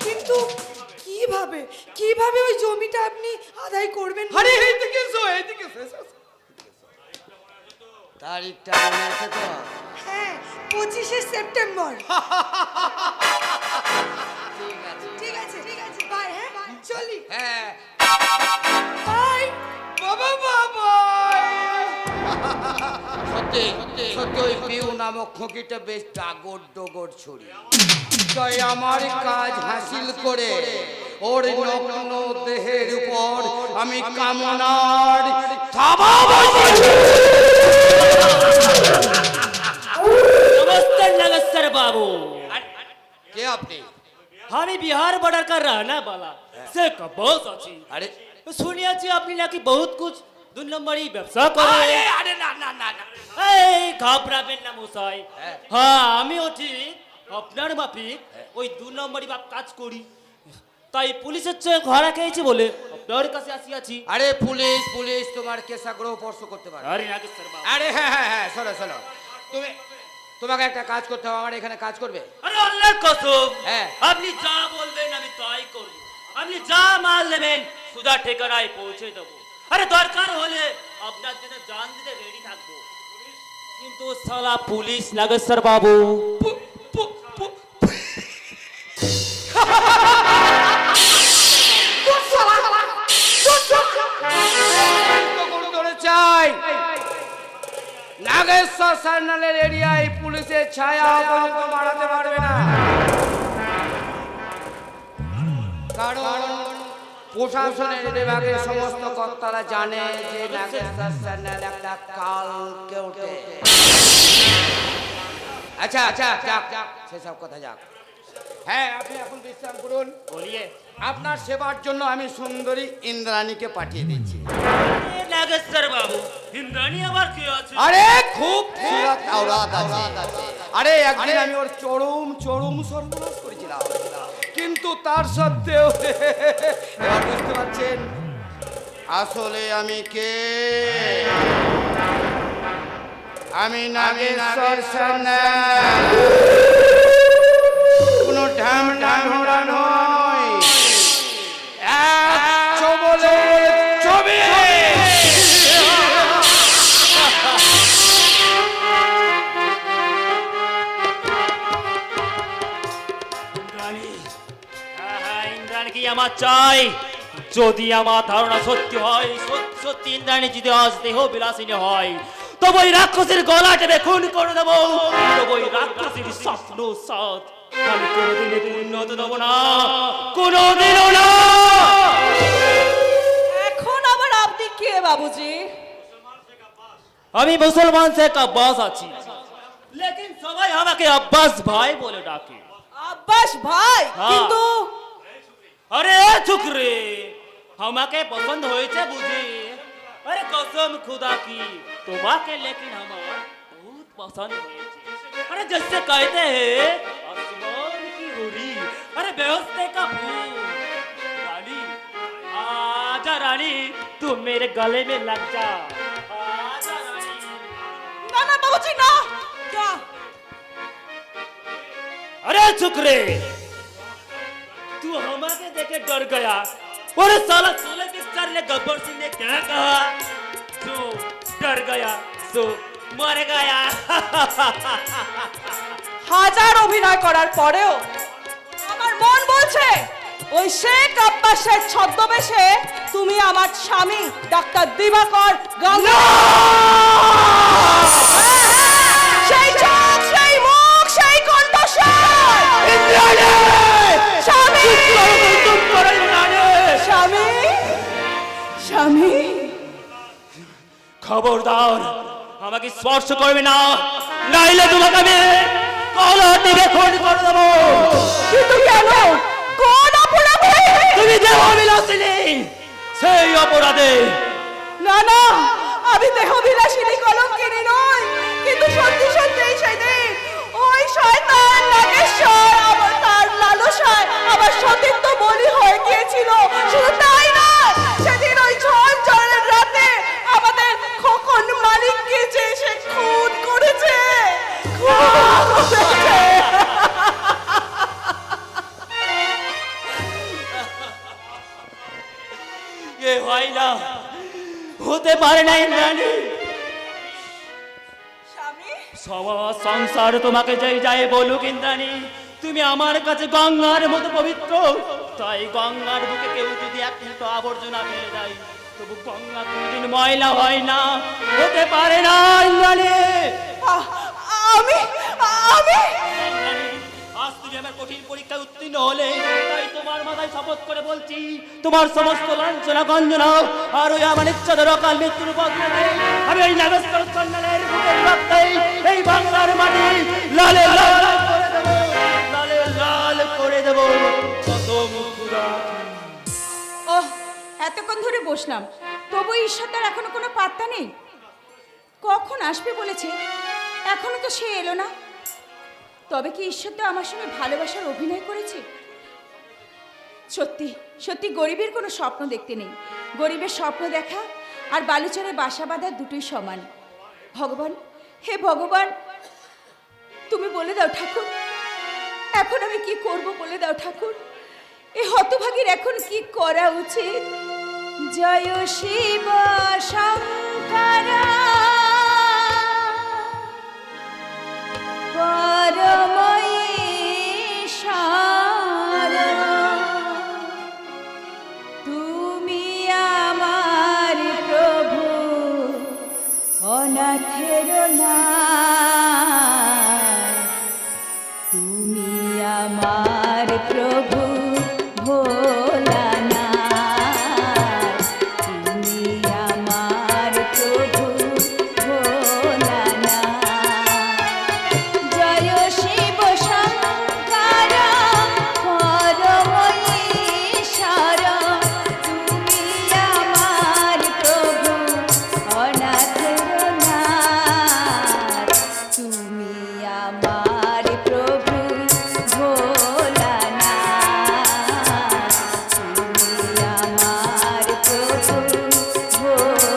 কিন্তু কিভাবে কিভাবে ওই জমিটা আপনি আদায় করবেন? আরে এইদিকে এসো, এইদিকে এসো। তারিখটা মনে আছে তো? হ্যাঁ, 25শে সেপ্টেম্বর। ঠিক আছে, ঠিক আছে ঠিক আছে, বাই। হ্যাঁ চলি, হ্যাঁ। বাই। বাবা বাবা। সত্যি সত্যি ওই পিউ নামক খোকিটা বেশ ডাগর ডগর ছড়ি, তাই আমার কাজ হাসিল করে ওর নগ্ন দেহের উপর আমি কামনার থাবা বসাচ্ছি। नमस्ते नमस्ते बाबू। কে আপনি? আমি बिहार बॉर्डर का रहना वाला से कबोस আছি। আরে শুনিয়াছি আপনি নাকি বহুত কুছ দুই নম্বরই ব্যবসা করেন। আরে আরে না না না না, এই ঘাবড়াবেন না মশাই। হ্যাঁ। হ্যাঁ আমিও ঠিক আপনার মাফিক ওই দুই নম্বরই বাপ কাজ করি, তাই পুলিশের চেয়ে ঘরা খেয়েছি বলে আপনার কাছে আসিয়াছি। আরে পুলিশ পুলিশ তোমার কেসাগ্রহ স্পর্শ করতে পারে। আরে নাগেশ্বর বাবু, আরে হ্যাঁ হ্যাঁ হ্যাঁ, শোনো শোনো, তুমি তোমাকে একটা কাজ করতে হবে, আমার এখানে কাজ করবে। আরে আল্লাহর কসম, হ্যাঁ। আপনি যা বলবেন আমি তাই করব। আপনি যা মাল নেবেন সুজা ঠিকানায় পৌঁছে দেবো। আরে দরকার হলে আপনার জন্য জান দিতে রেডি থাকবো। কিন্তু সালা পুলিশ নাগেশ্বর বাবু, ধরে চাই নাগেশ্বর সার্নালের এরিয়ায় পুলিশের ছায়া পর্যন্ত বাড়াতে পারবে না, কারণ প্রশাসনের বিভাগের সমস্ত কর্তারা জানে যে নাগেশ্বর সার্নাল একটা কাল কেউটে। আচ্ছা আচ্ছা যাক যাক, সেসব কথা যাক। হ্যাঁ, আপনি এখন বিশ্রাম করুন। বলিয়ে আপনার সেবার জন্য আমি সুন্দরী ইন্দ্রাণীকে পাঠিয়ে দিচ্ছি। নাগেশ্বর বাবু, ইন্দ্রাণী আবার কি আছে? আরে খুব সুরাত আওরাত আছে। আরে একদিন আমি ওর চরম চরম সর্বনাশ করেছিলাম, কিন্তু তার সত্ত্বেও এবার বুঝতে পারছেন আসলে আমি কে। আমি নাগেশ্বর সান্যাল, কোনো ঢাম ঢামরা নয়, এক চবলে চবে। ইন্দ্রাণী কি আমার চাই? যদি আমার ধারণা সত্যি হয়, সত্যি ইন্দ্রাণী যদি আজ দেহ বিলাসিনী হয়, তবে ওই রাক্ষসের গলা টেপে খুন করে দেবো। তবে ওই রাক্ষসের স্বপ্ন সাথ আমি কোনোদিনই পূর্ণ হতে দেবো না, কোনোদিনও না। এখন আবার আপনি কে বাবুজি? আমি মুসলমান শেখ আব্বাস আছি, লেকিন সবাই আমাকে আব্বাস ভাই বলে ডাকে। আব্বাস ভাই? হ্যাঁ। কিন্তু আরে চুকরে, আমাকে পছন্দ হয়েছে বুঝি? अरे कसम खुदा की तुम्हारे लेकिन हमारा बहुत पसंद हुई। अरे जैसे कहते हैं आसमान की हुरी, अरे बेहोशे का फूल। रानी आजा रानी, तू मेरे गले में लग जा। आजा रानी। না না বাবুজি না, যা। अरे चुकरे, तू हमारे देखे डर गया। और साला सोले पिक्चर ने गब्बर सिंह ने क्या कहा? जो डर गया सो मर गया। হাজার অভিনয় করার পরেও আমার মন বলছে ওই শেখ আব্বাসের ছদ্মবেশে তুমি আমার স্বামী ডাক্তার দিবাকর গাঙ্গুলি। সেই চোখ, সেই মুখ, সেই কণ্ঠস্বর। স্বামী, স্বামী, স্বামী। খবরদার আমাকে স্পর্শ করবে না, নাইলে তোমাকে আমি কলা টিপে খুন করে দেবো। কিন্তু কেন? কোন অপরাধে? তুমি দেহ বিলাসিনী, সেই অপরাধে। না না, আমি দেহ বিলাসিনী কলঙ্কিনী নই, কিন্তু সত্যি সত্যি সেদিন ওই শয়তান নাগেশ্বর আবার তার লালসায় আমার সতীত্ব বলি হয়ে গিয়েছিল। শুধু তাই না, সেদিন ওই ঝড় ঝড়ের রাতে আমাদের খোকন মালিককে যে সে খুন করেছে, খুন করেছে। এ হয় না, হতে পারে না ইন্দ্রাণী। স্বামী, সমাজ সংসার তোমাকে যাই যাই বলুক ইন্দ্রাণী, তুমি আমার কাছে গঙ্গার মতো পবিত্র। তাই গঙ্গার বুকে কেউ যদি এক মুঠো আবর্জনা ফেলে দেয়, তবু গঙ্গা কোনদিন ময়লা হয় না, হতে পারে না ইন্দ্রাণী। আমি আমি ইন্দ্রাণী, আজ তুমি আমার কঠিন পরীক্ষায় উত্তীর্ণ হলে, তাই তোমার মাথায় শপথ করে বলছি, তোমার সমস্ত লাঞ্ছনা গঞ্জনা আর ওই আমার ইচ্ছাদের অকাল মৃত্যুর বদলে আমি এই নাগেশ্বর চন্ডালের বুকের রক্তে এই বাংলার মাটি লালে লাল করে দেবো, লালে লাল করে দেবো। কসম খুদা। ওহ, এতক্ষণ ধরে বসলাম, তবু ঈশ্বরটার এখনো কোনো পাত্তা নেই। কখন আসবে বলেছে, এখনো তো সে এলো না। তবে কি ঈশ্বরটা আমার সঙ্গে ভালোবাসার অভিনয় করেছে? সত্যি সত্যি গরিবের কোনো স্বপ্ন দেখতে নেই। গরিবের স্বপ্ন দেখা আর বালুচরে বাসা বাঁধা দুটোই সমান। ভগবান, হে ভগবান, তুমি বলে দাও ঠাকুর, এখন আমি কি করব বলে দাও ঠাকুর। এই হতভাগীর এখন কি করা উচিত? জয় শিব শঙ্কর পরমেশ্বর, তুমি আমার প্রভু অনাথের নাথ, তুমি আমার প্রভু ভোলানাথ, তুমি আমার প্রভু ভোলানাথ। জয় শিব শঙ্কর পরমেশ্বর, তুমি আমার প্রভু অনাথের নাথ, তুমি আমার প্রভু ভোলানাথ, তুমি আমার প্রভু ভোলানাথ।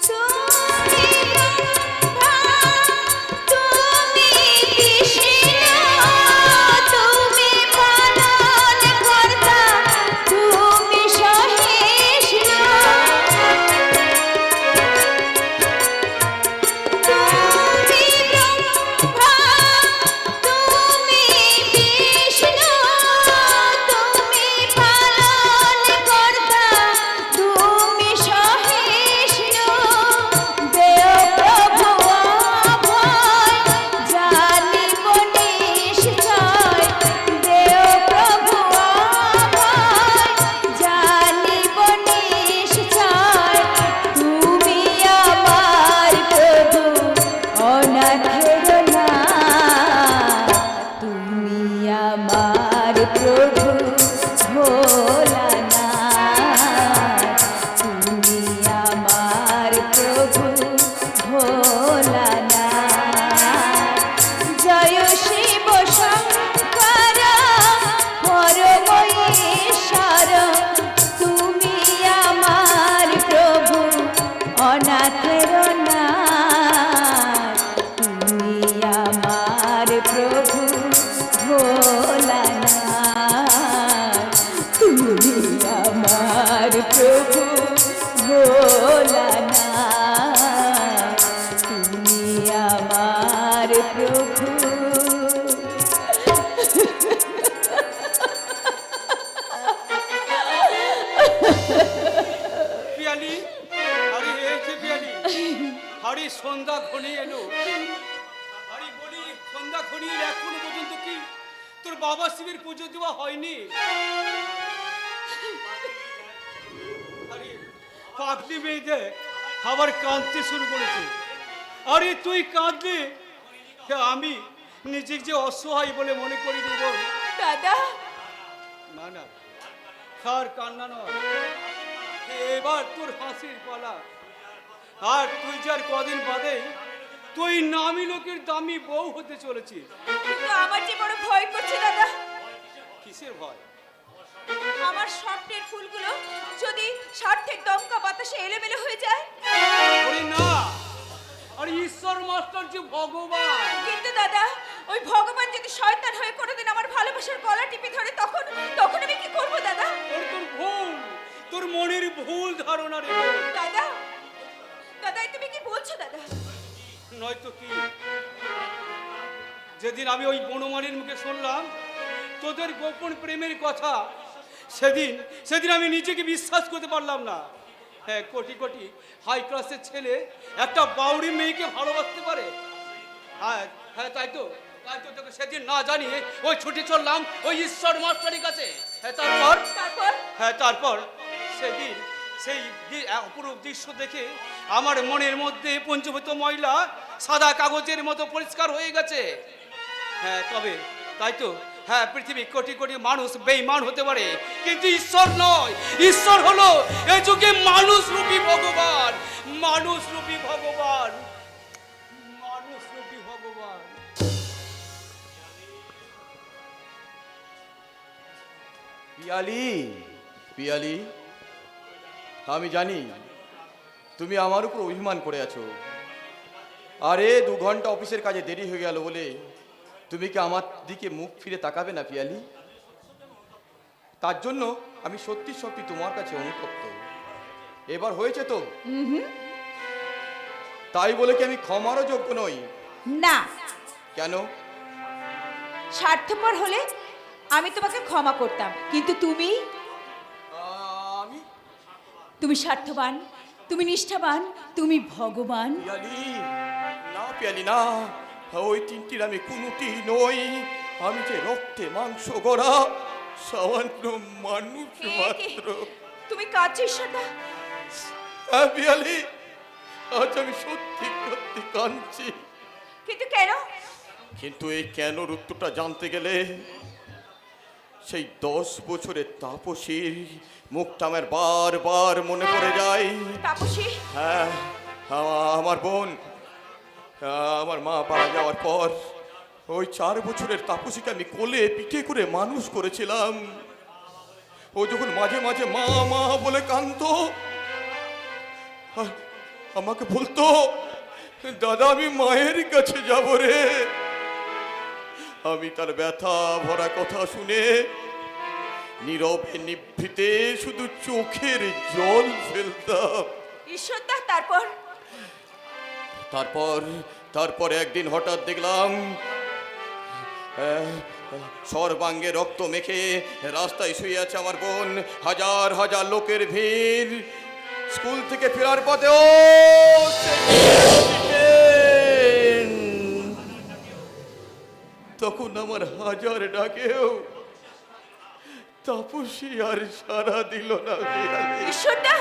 তুমি ব্রহ্মা, তুমি বিষ্ণু, তুমি পালনকর্তা, তুমি সহিষ্ণু। তুমি ব্রহ্মা, তুমি বিষ্ণু, তুমি পালনকর্তা, তুমি সহিষ্ণু। দেও প্রভু অভয়, জানিব নিশ্চয়, দেও প্রভু অভয়, জানিব নিশ্চয়, তুমি আমার প্রভু অনাথের নাথ, তুমি আমার প্রভু ভোলানাথ, তুমি আমার প্রভু ভোলানাথ। জয় শিব শঙ্কর পরমেশ্বর, তুমি আমার প্রভু অনাথের নাথ, তুমি আমার প্রভু ভোলানাথ, তুমি আমার প্রভু ভোলানাথ, তুমি আমার প্রভু। পিয়ালি, আরে এই যে পিয়ালি, আরে সন্ধ্যা ঘনিয়ে এলো, আরে বলি সন্ধ্যা ঘনিয়ে এলো, এখনো পর্যন্ত কি তোর বাবা শিবের পুজো দেওয়া হয়নি? আরে পাগলি মেয়েদের আবার কাঁদতে শুরু করেছে। আরে তুই কাঁদলে আমি নিজেকে যে অসহায় বলে মনে করি দেব। দাদা, না না, আর কান্না নয়, এবার তোর হাসির পালা। আর তুই যার কদিন বাদে তুই নামি লোকের দামি বউ হতে চলেছিস। কিন্তু আমার যে বড় ভয় করছে দাদা। কিসের ভয়? আমার স্বপ্নের ফুলগুলো যদি সার্থক দমকা বাতাসে এলোমেলো হয়ে যায়। ওরে না, আর ঈশ্বর মাস্টার যে ভগবান। কিন্তু দাদা, ওই ভগবান যদি শয়তান হয়ে কোনোদিন আমার ভালোবাসার গলা টিপে ধরে, তখন তখন আমি কি করব দাদা? তোর ভুল, তোর মনের ভুল ধারণা রে। দাদা, দাদা তুমি কি বলছো দাদা? নয়তো কি, যেদিন আমি ওই বনমালীর মুখে শুনলাম তোদের গোপন প্রেমের কথা, সেদিন আমি নিজেকে বিশ্বাস করতে পারলাম না। হ্যাঁ, কোটি কোটি হাই ক্লাসের ছেলে একটা বাউরি মেয়েকে ভালোবাসতে পারে। হ্যাঁ হ্যাঁ, তাই তো তোকে সেদিন না জানিয়ে ওই ছুটি চললাম ওই ঈশ্বর মাস্টারের কাছে। হ্যাঁ, তারপর সেদিন সেই অপরূপ দৃশ্য দেখে আমার মনের মধ্যে পঞ্চভূত ময়লা সাদা কাগজের মতো পরিষ্কার হয়ে গেছে। হ্যাঁ, তবে তাই তো হ্যাঁ, পৃথিবী কোটি কোটি মানুষ বেঈমান হতে পারে, কিন্তু ঈশ্বর নয়। ঈশ্বর হলো এই যুগে মানুষ রূপী ভগবান, মানুষ রূপী ভগবান, মানুষ রূপী ভগবান। পিয়ালি, পিয়ালি, আমি জানি তুমি আমার উপর অভিমান করে আছো। আরে 2 ঘন্টা অফিসের কাজে দেরি হয়ে গেল বলে তুমি কি আমার দিকে মুখ ফিরে তাকাবে না পিয়ালি? তার জন্য আমি সত্যি সত্যি তোমার কাছে অনুতপ্ত। এবার হয়েছে তো, তাই বলে কি আমি ক্ষমারও যোগ্য নই? না, কেন? স্বার্থপর হলে আমি তোমাকে ক্ষমা করতাম, কিন্তু তুমি আমি তুমি স্বার্থবান, তুমি নিষ্ঠাবান, তুমি ভগবান। পিয়ালি, না পিয়ালি না, ওই 3টির আমি কোনোটি নই। আমি যে রক্তে মাংস গড়া সামান্য মানুষ মাত্র। তুমি কাঁদছো সদা? হ্যাঁ পিয়ালি, আজ আমি সত্যি সত্যি কাঁদছি। কিন্তু কেন? কিন্তু এই কেনর উত্তরটা জানতে গেলে সেই 10 বছরের তাপসীর মুখটা আমার বারবার মনে পড়ে যায়। তাপসী? হ্যাঁ, আমার বোন, আমার মা মারা যাওয়ার পর ওই 4 বছরের তাপসীকে আমি কোলে পিঠে করে মানুষ করেছিলাম। ও যখন মাঝে মাঝে মা মা বলে কাঁদতো, আমাকে বলতো, দাদা আমি মায়ের কাছে যাব রে। আমি তার ব্যথা ভরা কথা শুনে নীরবে নিভৃতে শুধু চোখের জল ফেলতাম। ঈশ্বরদা, তারপর? তারপর একদিন হঠাৎ দেখলাম সর্বাঙ্গে রক্ত মেখে রাস্তায় শুয়ে আছে আমার বোন। হাজার হাজার লোকের ভিড়। স্কুল থেকে ফেরার পথেও তখন আমার হাজার ডাকেও তাপসী আর সারা দিল না। ঈশ্বরদা,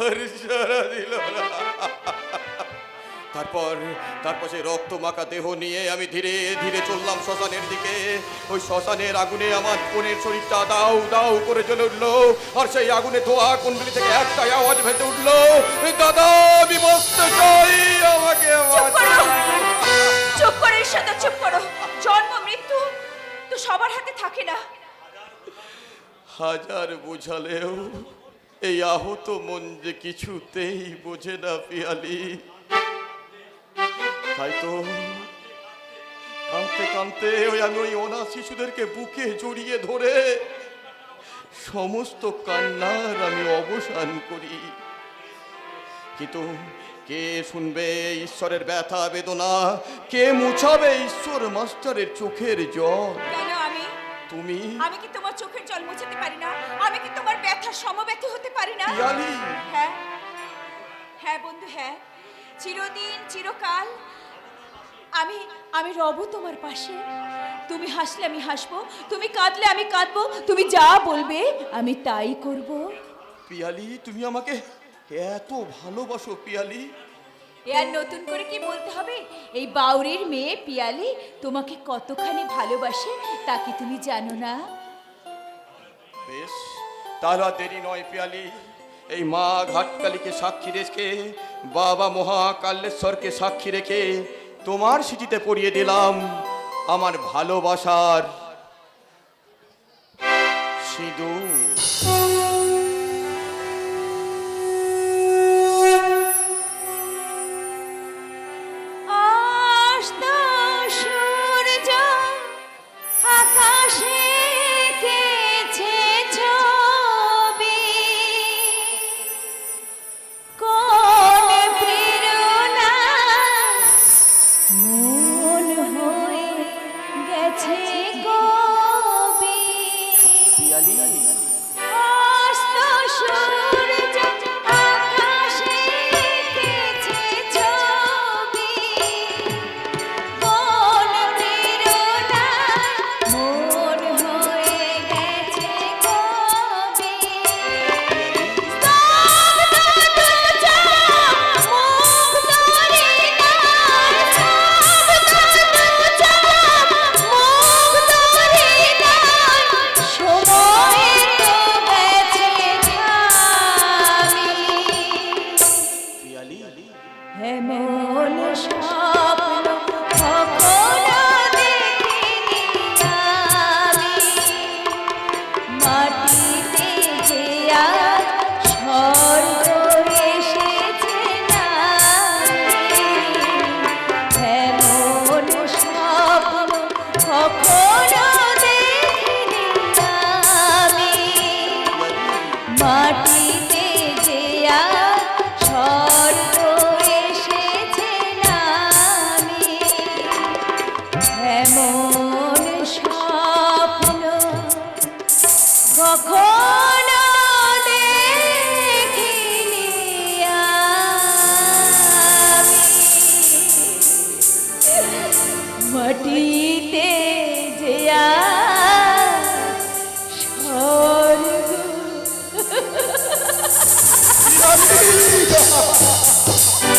আর সারা দিল না। তারপর সেই রক্ত মাখা দেহ নিয়ে আমি ধীরে ধীরে চললাম শ্মশানের দিকে। ওই শ্মশানের আগুনে আমার বোনের শরীরটা দাউ দাউ করে জ্বলে উঠলো, আর সেই আগুনে ধোয়া কুণ্ডলি থেকে একটা আওয়াজ ভেসে উঠলো, দাদা আমি বাঁচতে চাই, আমাকে চুপ করো ঈশ্বরদা, চুপ করো। জন্ম মৃত্যু তো সবার হাতে থাকে না। হাজার বোঝালেও এই আহত মন যে কিছুতেই বোঝে না পিয়ালি। তাই তো কাঁদতে কাঁদতে আমি ওই অনাথ শিশুদেরকে বুকে জড়িয়ে ধরে সমস্ত কান্নার আমি অবসান করি। কিন্তু কে শুনবে ঈশ্বরের ব্যথা বেদনা? কে মুছাবে ঈশ্বর মাস্টারের চোখের জল? কেন আমি? তুমি? আমি কি তোমার চোখের জল মুছাতে পারি না? আমি কি তোমার ব্যথা সমব্যথী হতে পারি না? পিয়ালি, হ্যাঁ হ্যাঁ বন্ধু, হ্যাঁ, চিরদিন চিরকাল আমি রব তোমার পাশে। তুমি হাসলে আমি হাসবো, তুমি কাঁদলে আমি কাঁদবো, তুমি যা বলবে আমি তাই করব। পিয়ালি, তুমি আমাকে এত ভালোবাসো পিয়ালি? এ আর নতুন করে কি বলতে হবে? এই বাউরির মেয়ে পিয়ালি তোমাকে কতখানি ভালোবাসে তা কি তুমি জানো না? বেশ, তাহলে আর দেরি নয় পিয়ালি। এই মা ঘাটকালীকে সাক্ষী রেখে, বাবা মহাকালেশ্বরকে সাক্ষী রেখে তোমার স্মৃতিতে পড়িয়ে দিলাম আমার ভালোবাসার সিঁদুর। আকাশে এঁকেছে ছবি, কোন প্রেরণা মন হয়ে গেছে কবি। পিয়ালি, স্বপ্ন কখনো দেখিনি আমি। মাটিতে